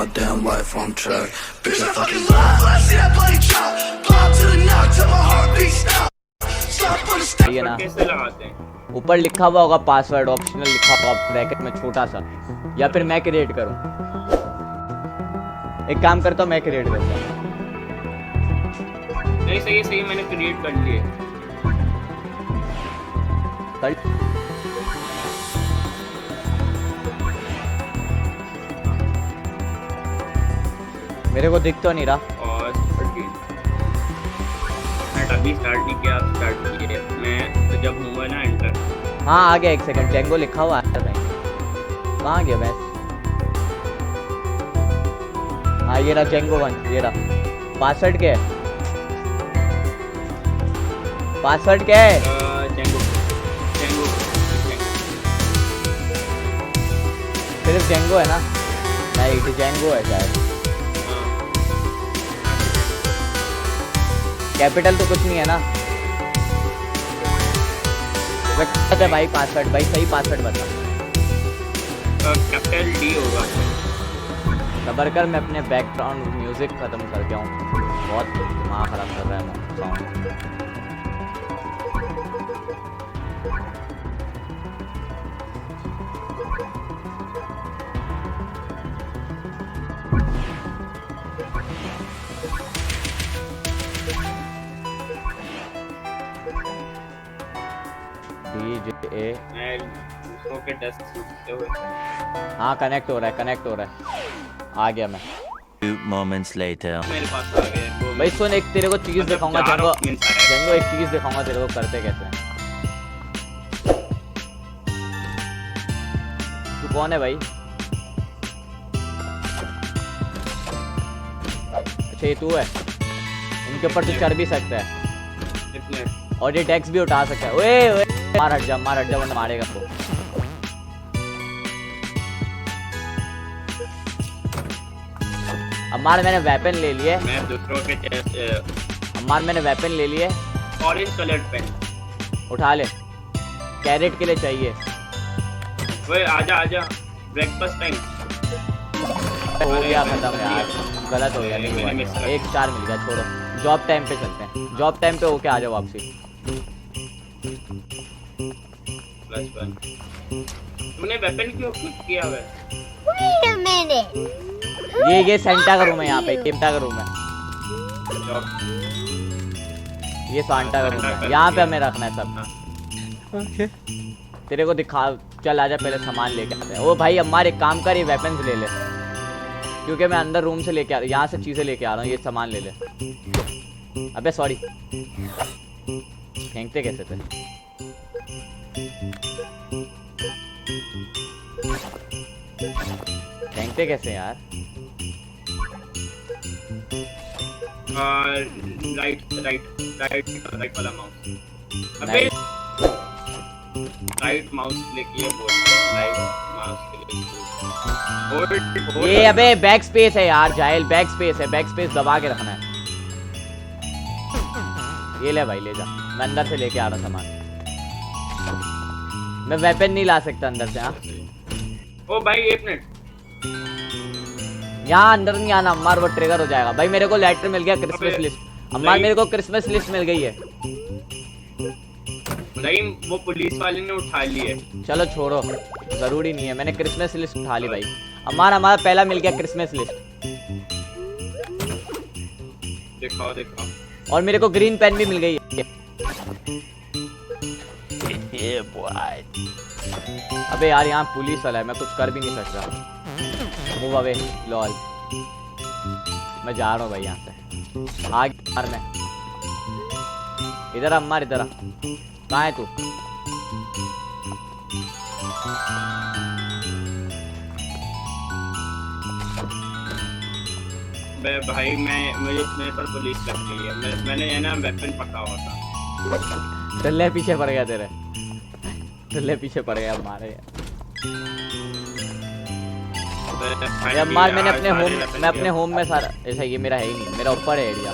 my damn life on track. Bitch, I fucking love. I see that bloody drop. Bomb to the knock till my heartbeat stop. Stop for the stop. ये ना कैसे लगाते हैं? ऊपर लिखा हुआ होगा पासवर्ड, ऑप्शनल लिखा होगा ब्रैकेट में छोटा सा, या फिर मैं क्रिएट करूं? एक काम करता हूं, मैं क्रिएट करता हूं। नहीं सही मैंने क्रिएट कर लिए। मेरे को दिख तो नहीं रहा। और अभी स्टार्ट नहीं किया, स्टार्ट किए मैं तो जब हुआ ना एंटर। हाँ आ गया, एक सेकंड, जेंगो लिखा हुआ है भाई। कहाँ गया मैं? हाँ ये रहा जेंगो 1, ये रहा। पासवर्ड क्या है? पासवर्ड क्या है? जेंगो सिर्फ जेंगो है ना? नहीं जेंगो है शायद। कैपिटल तो कुछ नहीं है ना? बता भाई पासवर्ड, भाई सही पासवर्ड बता। कैपिटल डी होगा। सबर कर, मैं अपने बैकग्राउंड म्यूजिक खत्म कर गया हूँ, बहुत दिमाग खराब कर रहा है साउंड। के डेस्क से हुए। हाँ कनेक्ट हो रहा है। आ गया मैं। Few moments later. मेरे पास आ गया भाई सुन, एक तेरे को चीज मतलब दिखाऊंगा जेंगो, एक चीज दिखाऊंगा तेरे को करते कैसे हैं। तू कौन है भाई? अच्छा ये तू है, इनके ऊपर तू चढ़ भी सकता है और ये टैक्स भी उठा सकता है। ओए मार हट जा वरना मारेगा तो। अम्मार मैंने वेपन ले लिए। मैं दूसरों के अम्मार मैंने वेपन ले लिए। ऑरेंज कलर्ड पेन उठा ले, कैरेट के लिए चाहिए। ओए आजा ब्रेकफास्ट टाइम हो गया खत्म यार, गलत हो गया, नहीं हुआ। एक स्टार मिल गया, छोड़ो। जॉब टाइम पे चलते हैं, जॉब टाइम पे होके आ जाओ वापसी। +1 तुमने वेपन क्यों क्लिक किया है? Wait a minute. ये सेंटा का रूम है, यहाँ पे सेंटा का रूम है। ये सांता का रूम है, यहाँ पे हमें रखना है सब। ओके तेरे को दिखा, चल आजा पहले सामान लेके आते हैं। ओ भाई अम्मार एक काम कर, ये वेपन्स ले ले, क्योंकि मैं अंदर रूम से लेके आ, यहाँ से चीजें लेके आ रहा हूँ। ये सामान ले ले। अबे सॉरी, फेंकते कैसे थे? फेंकते कैसे यार? राइट वाला माउस। अबे राइट माउस क्लिक किया, बोल राइट माउस क्लिक। ये अबे बैक स्पेस है यार जाहिल, बैक स्पेस है, बैक स्पेस दबा के रखना है। ये ले भाई, ले जा, मैं अंदर से लेके आ रहा सामान। मैं वेपन नहीं ला सकता अंदर से। हाँ ओ भाई एक मिनट, यहाँ अंदर नहीं आना अम्मार, वो ट्रिगर हो जाएगा। भाई मेरे को लेटर मिल गया, क्रिसमस लिस्ट। अम्मार मेरे को क्रिसमस लिस्ट मिल गई है। नहीं वो पुलिस वाले ने उठा ली है। चलो छोड़ो, जरूरी नहीं है, मैंने क्रिसमस लिस्ट उठा ली भाई। अम्मार हमारा पहला मिल गया क्रिसमस लिस्ट। दिखाओ और मेरे को ग्रीन पेन भी मिल गई है। अबे यार यहाँ पुलिस वाला है, मैं कुछ कर भी नहीं सकता। मूव अवे लॉल, मैं जा रहा हूँ भाई यहाँ से। आगे यार मैं इधर अम्मार, इधर आ। कहाँ है तू? भाई मुझे मेरे पर पुलिस लग गई है। मैंने है ना वेपन पकड़ा हुआ था। टल्ले पीछे पड़ गया तेरे, टल्ले पीछे पड़ गया हमारे। अम्मार मैं अपने होम में सारा ऐसा, ये मेरा है ही नहीं, मेरा ऊपर है एरिया।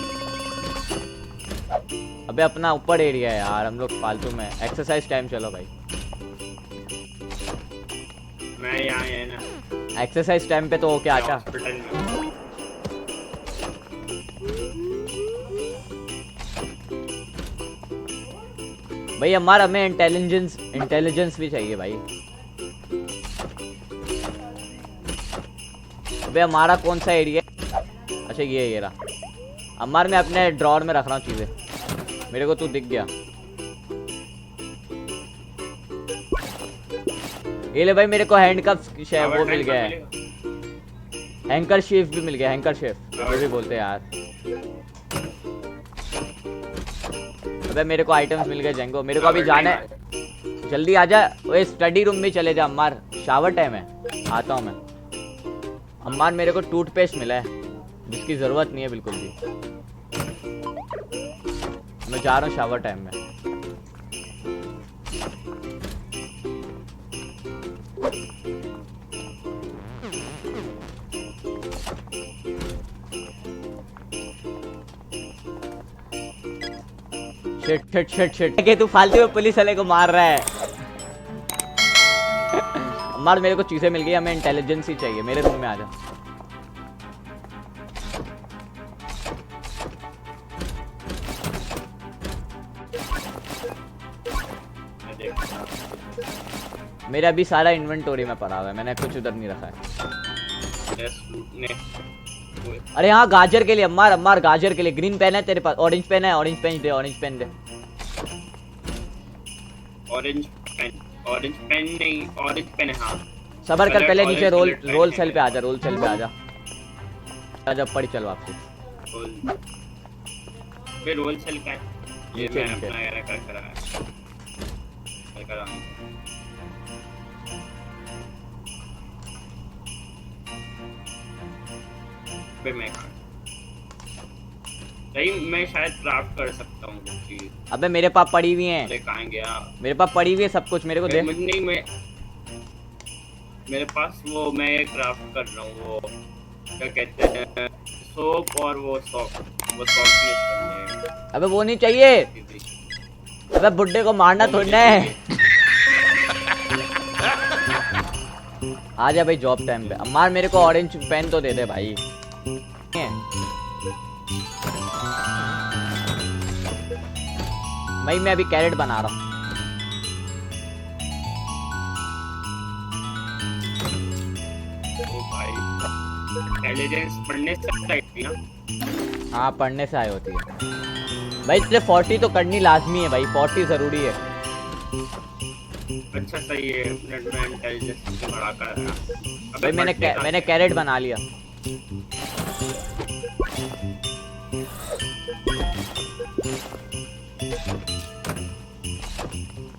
अबे अपना ऊपर एरिया है यार, हम लोग फालतू में। एक्सरसाइज टाइम, चलो भाई। मैं यहाँ है ना। एक्सरसाइज टाइम पे तो ओके आजा। हॉस्पिटल में। भाई हमारा हमें इंटेलिजेंस भी चाहिए भाई। अबे हमारा कौन सा एरिया? अच्छा ये रहा। अम्मार मैं अपने ड्रॉर में रख रहा हूँ चीजें। मेरे को तू दिख गया। ये ले भाई, मेरे को हैंडकफ वो मिल गया है। हैंकर शेफ भी मिल गया। हैंकर शेफ वो भी बोलते हैं यार। अबे मेरे को आइटम्स मिल गए जेंगो। मेरे को अभी जाना है, जल्दी आजा। ओए स्टडी रूम में चले जा अम्मार, शावर टाइम है। आता हूँ मैं। अम्मार मेरे को टूथपेस्ट मिला है जिसकी जरूरत नहीं है बिल्कुल भी। मैं जा रहा हूँ शावर टाइम में। शिट कि तू फालतू में पुलिस वाले को मार रहा है। अम्मार मेरे को चीजें मिल गई, हमें इंटेलिजेंस ही चाहिए। मेरे रूम में आ जा। मेरा अभी सारा इन्वेंटोरी में पड़ा हुआ है, मैंने कुछ उधर नहीं रखा है। अरे हाँ गाजर के लिए अम्मार गाजर के लिए ग्रीन पेन है तेरे पास? ऑरेंज पेन है? ऑरेंज पेन दे। ऑरेंज पेन नहीं, ऑरेंज पेन हाँ। सबर कर, पहले नीचे रोल सेल पे आजा। रोल सेल पे आजा पड़ी चल वापसी। रोल सेल का ये मैं अपना एरा कर रहा है। मैं शायद क्राफ्ट कर सकता हूँ चीज। अबे मेरे पास पड़ी हुई हैं। अरे कहाँ गया? मेरे पास पड़ी हुई है सब कुछ, मेरे को दे। नहीं मेरे पास वो मैं क्राफ्ट कर रहा हूँ। वो क्या कहते हैं, सोप और वो सॉक करने हैं। अबे वो नहीं चाहिए। अबे बुड्ढे को मारना थोड़ी ना है। आजा भाई जॉब टाइम पे। अम्मार मेरे को ऑरेंज पेन तो दे दे भाई। भाई मैं अभी कैरेट बना रहा हूँ। इंटेलिजेंस पढ़ने से आई थी ना? हाँ पढ़ने से आई होती है भाई। तुझे 40 तो करनी लाजमी है भाई, 40 जरूरी है। अच्छा सही है, इंटेलिजेंस बढ़ा कर। भाई मैंने कैरेट बना लिया।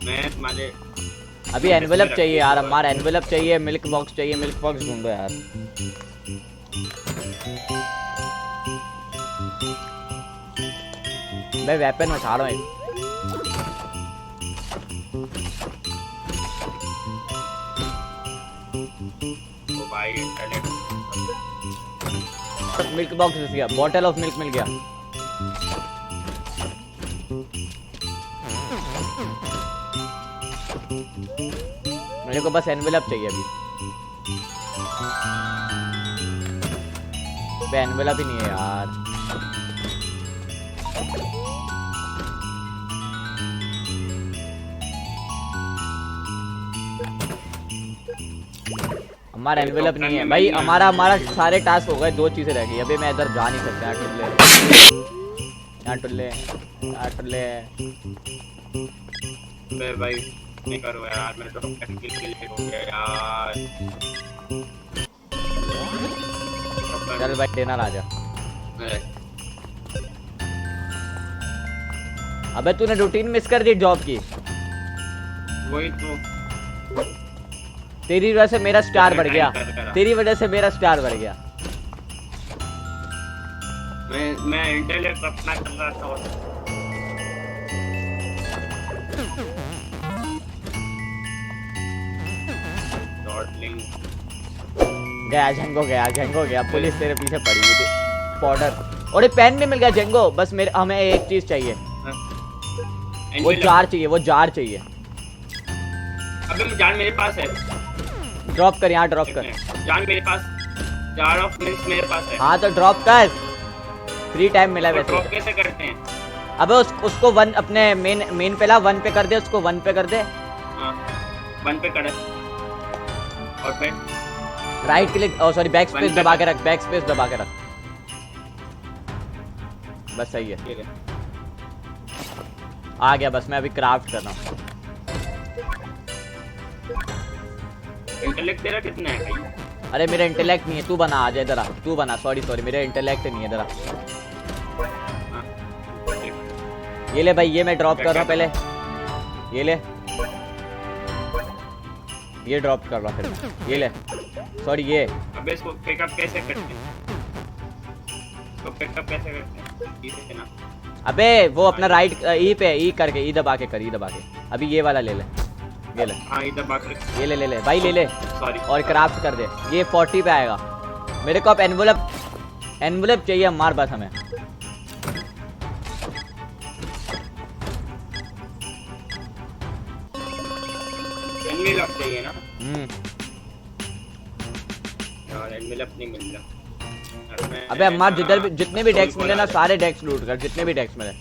मैं तुम्हारे अभी एनवेलप चाहिए यार। हमारा एनवेलप चाहिए, मिल्क बॉक्स चाहिए। मिल्क बॉक्स ढूंढो यार। मैं वेपन उठा रहा हूँ। मिल्क बॉक्स मिल गया। बॉटल ऑफ मिल्क मिल गया। मेरे को बस एनवेलप चाहिए अभी। एनवेलप ही नहीं है यार। हमारा एनवेलप नहीं है भाई। हमारा सारे टास्क हो गए, 2 चीजें रह गई। अभी मैं इधर जा नहीं सकता। यहाँ टुल्ले भाई नहीं करो यार, मैं तो टेक्निकल के लिए हो गया यार। चल भाई डिनर आ जा। अबे तूने रूटीन मिस कर दी जॉब की। वही तो, तेरी वजह से मेरा स्टार बढ़ गया। तेरी वजह से मेरा स्टार बढ़ गया। मैं इंटेलिजेंस अपना कर रहा था। गया झेंगो गया। पुलिस तेरे पीछे पड़ी हुई थी। पाउडर और ये पेन भी मिल गया झेंगो। बस हमें एक चीज चाहिए। वो जार चाहिए। अबे जार मेरे पास है। ड्रॉप कर, यहाँ ड्रॉप कर। जान मेरे पास जार ऑफ मिल्क मेरे पास है। हाँ तो ड्रॉप कर, फ्री टाइम मिला तो ड्रॉप वैसे। कैसे करते हैं? अबे उसको वन अपने मेन पे ला, 1 पे कर दे उसको, 1 पे कर दे। हाँ 1 पे करे और फिर राइट क्लिक, ओ सॉरी बैक स्पेस One पे दबा कर। के रख, बैक स्पेस दबा के रख, बस सही है। ये ले। आ गया बस, मैं अभी क्राफ्ट कर रहा हूँ। इंटेलेक्ट तेरा कितना है भाई? अरे मेरा इंटेलेक्ट नहीं है, तू बना, आ जा इधर आ, तू बना। सॉरी मेरा इंटेलेक्ट नहीं है, इधर आ। हाँ, ये ले भाई, ये मैं ड्रॉप कर रहा हूँ पहले, ये ले, ये ड्रॉप कर रहा हूँ फिर, ये ले, सॉरी ये। अबे इसको पिकअप कैसे करते हैं? इसको पिकअप कैसे करते हैं? इसे ना अबे वो अपना राइट ई पे, ई करके, ई दबा के कर, ई दबा के। अभी ये वाला ले ले, ये ले, हाँ इधर बात कर। ये ले भाई, ले ले सॉरी और क्राफ्ट कर दे। ये 40 पे आएगा। मेरे को अब एनवलप चाहिए, मार बस हमें। एनवेलप चाहिए ना यार? एनवेलप नहीं मिल रहा। अबे अम्मार जिधर भी, जितने भी डेक्स मिले ना, सारे डेक्स लूट कर, जितने भी डेक्स मिले।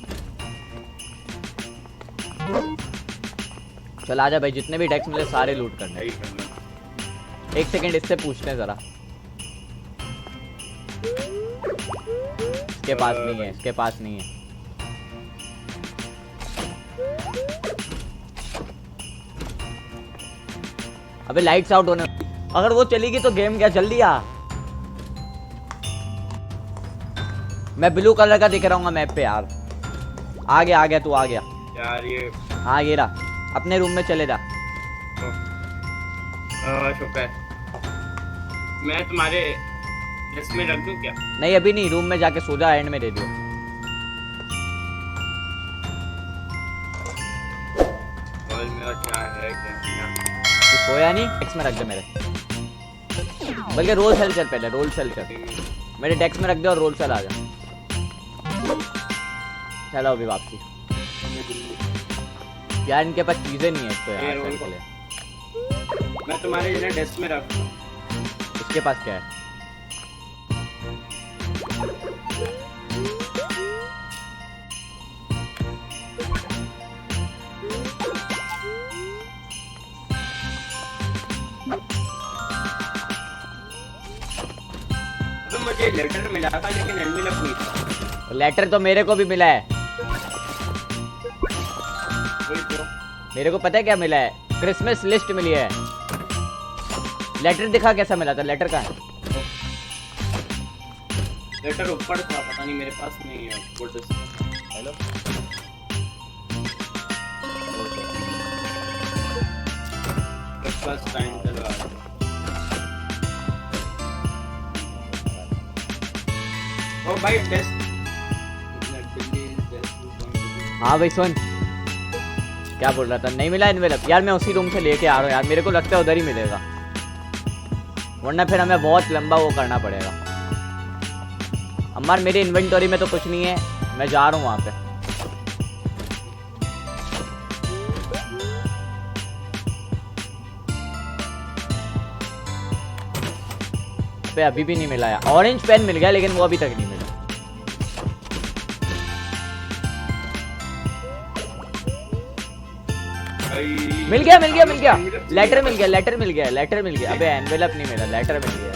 चल आजा भाई, जितने भी डेक्स मिले सारे लूट करने। सही करना। 1 सेकंड इससे पूछते हैं जरा। इसके पास नहीं है, इसके पास नहीं है। अबे लाइट्स आउट होने, अगर वो चलेगी तो गेम क्या, जल्दी आ। मैं ब्लू कलर का दिख रहा हूँ मैप पे यार। आ गया तू, आ गया यार ये हाँ ये रहा, अपने रूम में चले जा। शुक्र है। मैं तुम्हारे इसमें रख दूं क्या? नहीं अभी नहीं, रूम में जाके सो जा, एंड में दे दियो। बॉल में और क्या है क्या? तू सोया नहीं, डेस्क में रख दे मेरे, बल्कि रोल सेल चल, पहले रोल सेल चल, मेरे डेस्क में रख दे और रोल सेल आ जा। चलो अभी वापसी। यार इनके पास चीजें नहीं है इसको ये यार रोल सेल के लिए। मैं तुम्हारे जरा डेस्क में रख दूं। इसके पास क्या है? तो मुझे लेटर मिला था लेकिन एनवेलप नहीं था। लेटर तो मेरे को भी मिला है। वही तो। मेरे को पता है क्या मिला है, क्रिसमस लिस्ट मिली है। लेटर दिखा कैसा मिला था, लेटर कहाँ है? लेटर ऊपर था, पता नहीं मेरे पास नहीं है। हेलो बस टाइम चल रहा है। ओ भाई टेस्ट। हाँ भाई सुन, क्या बोल रहा था? नहीं मिला एनवेलप यार, मैं उसी रूम से लेके आ रहा हूँ यार, मेरे को लगता है उधर ही मिलेगा, वरना फिर हमें बहुत लंबा वो करना पड़ेगा। अम्मार मेरी इन्वेंटरी में तो कुछ नहीं है, मैं जा रहा हूँ वहाँ पे। अभी भी नहीं मिला यार। ऑरेंज पेन मिल गया लेकिन वो अभी तक नहीं मिला। मिल गया लेटर मिल गया। अबे एनवेलप नहीं मिला, लेटर मिल गया।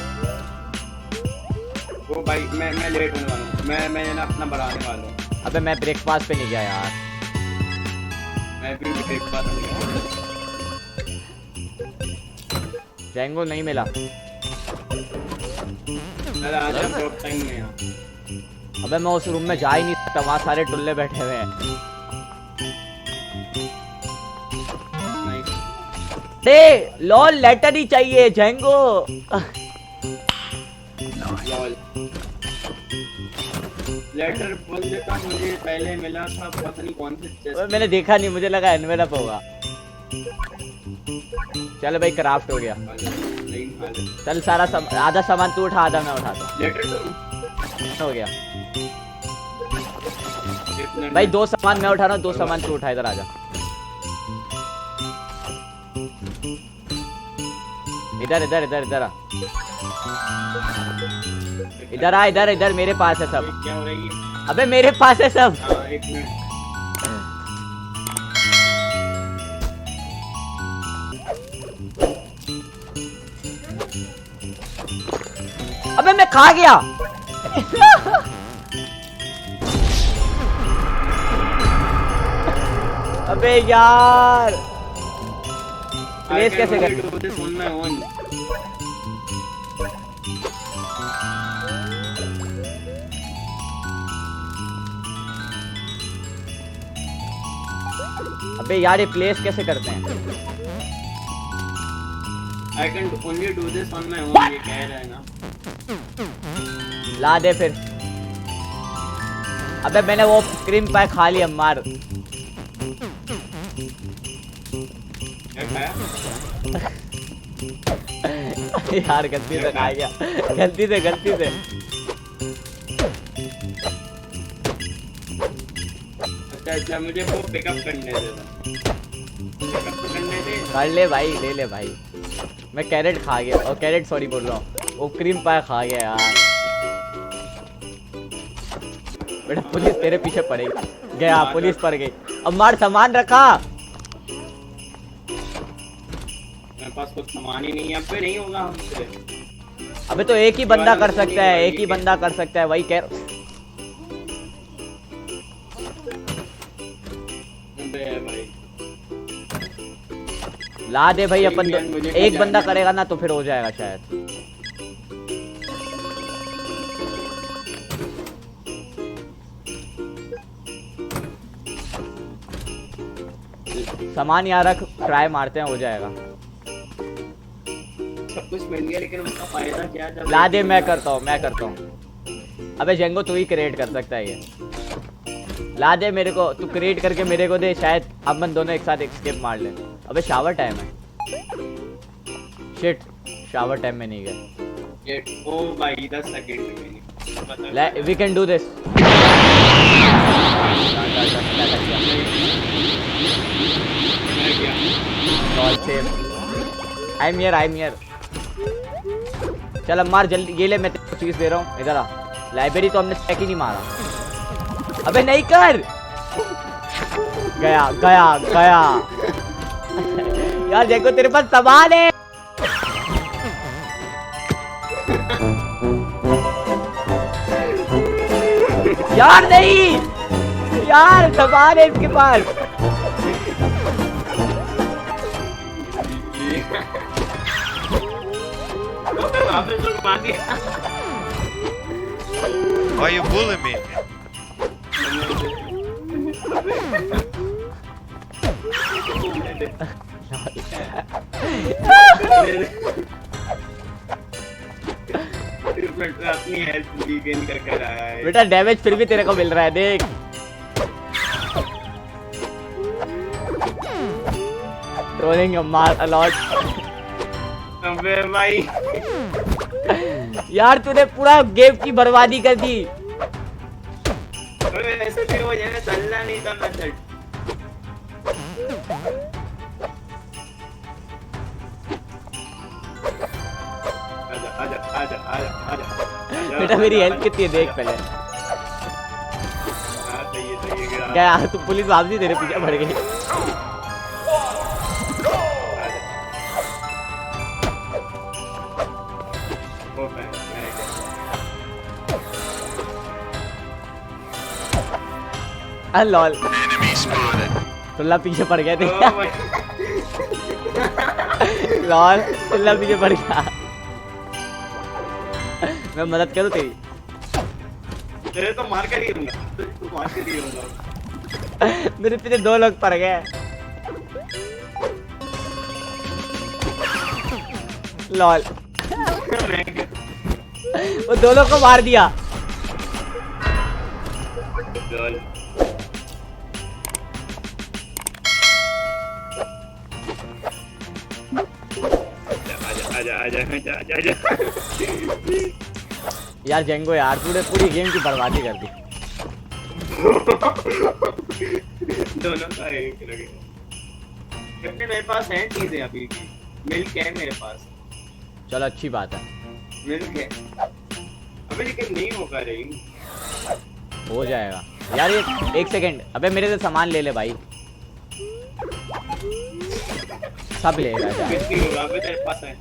वो भाई मैं लेट होने वाला हूँ। मैं ना अपना बढ़ाने वाला हूँ। अबे मैं ब्रेकफास्ट पे नहीं गया यार। मैं भी ब्रेकफास्ट नहीं गया। जैंगो नहीं मिला। अरे आज हम ड्रॉप टाइम में हैं। अबे मैं उस रूम में जा ही नहीं सकता, वहाँ सारे टुल्ले बैठे हुए हैं। दे लॉल, लेटर ही चाहिए जैंगो। लॉल लेटर बोल देता, मुझे पहले मिला था, पता नहीं कौन से चेस्ट। मैंने देखा नहीं, मुझे लगा एनवेलप होगा। चल भाई क्राफ्ट हो गया। चल सारा आधा सामान तू उठा, आधा मैं उठाता हूँ। लेटर हो गया भाई, 2 सामान मैं उठा रहा हूँ, 2 सामान तू उठा, इधर आजा। इधर इधर इधर इधर आ इधर आ इधर इधर मेरे पास है सब। क्या हो रही है? अबे मेरे पास है सब। हाँ, एक मिनट। अबे मैं खा गया। अबे यार प्लेस कैसे कर अबे यार ये प्लेस कैसे करते हैं? I can only do this on my own, ये कह रहा है ना। ला दे फिर। अबे मैंने वो क्रीम पाई खा लिया मार। क्या खाया? यार गलती से खा गया, गलती से अच्छा मुझे वो पिकअप करने दे। कर ले भाई, ले ले भाई। मैं कैरेट खा गया और कैरेट सॉरी बोल रहा हूँ, वो क्रीम पाई खा गया यार। बेटा पुलिस तेरे पीछे पड़ेगी। गया पुलिस पर गई। अब मार सामान रखा। मेरे पास कुछ सामान ही नहीं है, अब पे नहीं होगा हमसे। अबे तो एक ही बंदा कर सकता है, एक ही बंदा कर सकता है, वही कह भाई ला दे भाई। अपन एक बंदा करेगा ना तो फिर हो जाएगा शायद। सामान यहाँ रख, ट्राई मारते हैं, हो जाएगा। सब कुछ मिल गया लेकिन उसका फायदा क्या? जब ला दे, मैं करता हूँ। अबे जेंगो तू ही क्रिएट कर सकता है ये। ला दे मेरे को, तू क्रिएट करके मेरे को दे, शायद अपन दोनों एक साथ एस्केप मार ले। अबे शावर टाइम है। शिट, शावर टाइम में नहीं गए। ओ भाई 10 सेकंड में we can do this. I am here. चल अब मार जल्दी, ये ले मैं तेरे को चीज दे रहा हूँ। इधर आ। लाइब्रेरी तो हमने चेक ही नहीं मारा। अबे नहीं कर। गया यार देखो तेरे पास सामान है। यार नहीं, यार सामान है इसके पास। Why you bullying me? अपनी हेल्थ रीगेन कर आया है। बेटा डैमेज फिर भी तेरे को मिल रहा है, देख। ट्रोलिंग मार अलॉट। अबे भाई यार तूने पूरा गेम की बर्बादी कर दी। अरे ऐसे भी हो जाए, चलना नहीं था मेथड। आजा। बेटा मेरी हेल्थ कितनी है देख पहले। क्या तू पुलिस वापसी तेरे पीछे पड़ गई। लॉल तुल्ला पीछे पड़ गया। लॉल तुल्ला पीछे पड़ गया। मैं मदद करूं तेरी? तेरे तो मार कर ही दूंगा, तू मार कर ही दूंगा। मेरे पीछे 2 लोग पड़ गए। लॉल वो 2 लोग को मार दिया। आजा। यार जेंगो यार तूने पूरी गेम की बर्बादी कर दी। दोनों का एक लगे। मेरे पास है चीजें अभी की, मिल्क है मेरे पास। चलो अच्छी बात है, मिल गया। अबे लेकिन नहीं होगा रही। हो जाएगा यार। ये एक सेकंड, अबे मेरे से सामान ले ले भाई, सब लेगा यार। कितनी होगा अबे तेरे पास है?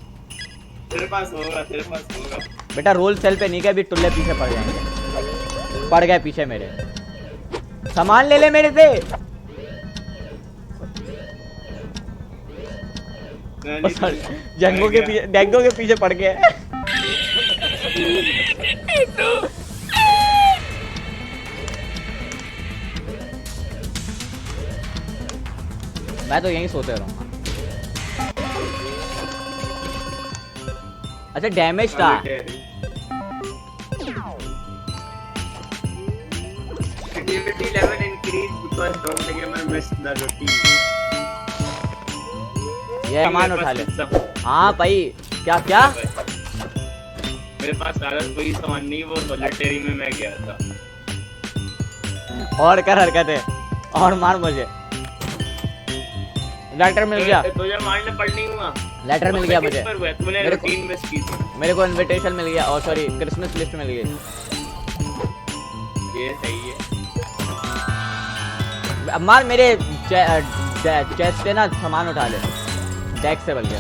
तेरे पास होगा, तेरे पास होगा। बेटा रोल सेल पे नहीं गए, अभी टुल्ले पीछे पड़ जाएंगे। पड़ गए पीछे मेरे, सामान ले ले मेरे से। जंगों के पीछे पड़ गए। मैं तो यहीं सोते रहूंगा। अच्छा डैमेज था। Activity level increased because don't the gamer missed the routine. ये सामान उठा ले। हाँ भाई, क्या क्या? मेरे पास सारा कोई सामान नहीं, वो सॉलिटरी में मैं गया था। और कर हरकतें, और मार मुझे। लेटर मिल गया, तुझे मारने पड़ नहीं हुआ। लेटर मिल गया मुझे। तूने मेरे को- रूटीन मिस की थी। मेरे को इनविटेशन मिल गया, और सॉरी क्रिसमस लिस्ट मिल गई। ये सही है। अब मार मेरे चेस्ट से ना सामान उठा ले, डेस्क से बल गया।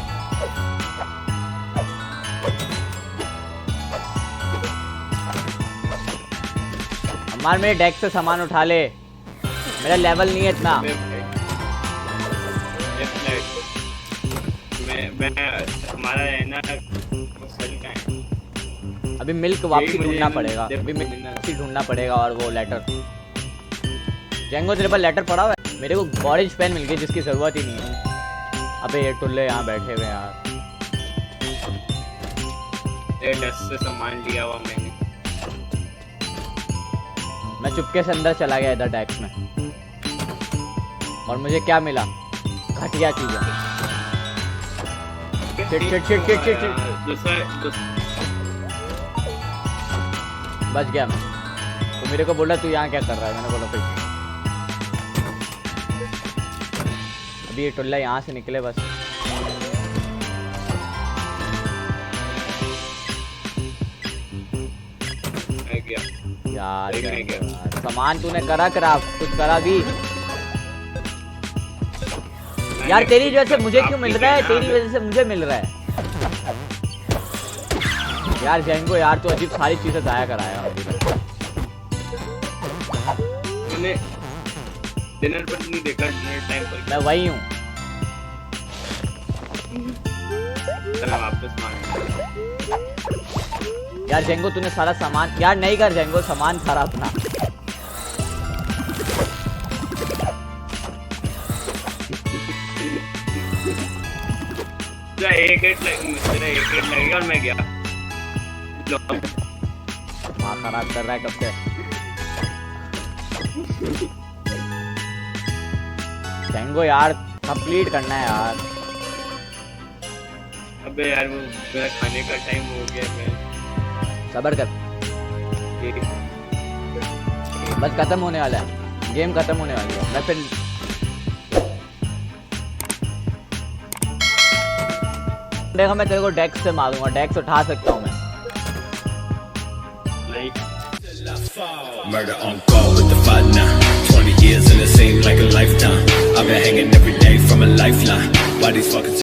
अब मार मेरे डेस्क से सामान उठा ले, मेरा लेवल नहीं है इतना। मैं हमारा है ना सेल का है। अभी मिल्क वापसी मुझे ढूंढना पड़ेगा, देख अभी मिल्क लेना। वापसी ढूंढना पड़ेगा। और वो लेटर, जेंगो तेरे पास लेटर पड़ा हुआ है? मेरे को ऑरेंज पेन मिल गई जिसकी जरूरत ही नहीं है। अबे ये टुल्ले यहाँ बैठे हुए हैं यार। ये 10 से सामान लिया हुआ मैंने। मैं चुपके से अंदर चला गया इधर डेस्क में, और मुझे क्या मिला? घटिया चीजें। Shit shit shit shit shit shit. दूसरा बच गया मैं। तो मेरे को बोला तू यहाँ क्या कर रहा है? मैंने बोला फिर अभी ये टुल्ला यहाँ से निकले बस। मैं गया। यार एक नहीं गया। यार, सामान तूने करा क्राफ्ट, कुछ करा भी यार? तेरी वजह से मुझे क्यों मिल रहा है? तेरी वजह से मुझे मिल रहा है यार। जेंगो यार तो अजीब सारी चीजें जाया कराया। मैंने डिनर पर नहीं देखा, डिनर टाइम पर मैं वही हूँ। चला वापस मांगा। यार जेंगो तूने सारा सामान, यार नहीं कर जेंगो, सामान सारा अपना। तेरा एक हिट लगेगा और मैं गया। माँ खराब कर रहा है कब से। जेंगो यार कंप्लीट करना है यार। अबे यार वो मेरा खाने का टाइम हो गया। मैं सबर कर, बस खत्म होने वाला है, गेम खत्म होने वाली है। मैं फिर देखा, मैं तेरे को डेस्क से मारूंगा, डेस्क उठा सकता हूँ मैं। नहीं Murder on call with the fight now. 20 years and it seemed like a lifetime. I've been hanging every day from a lifeline. Why these fucking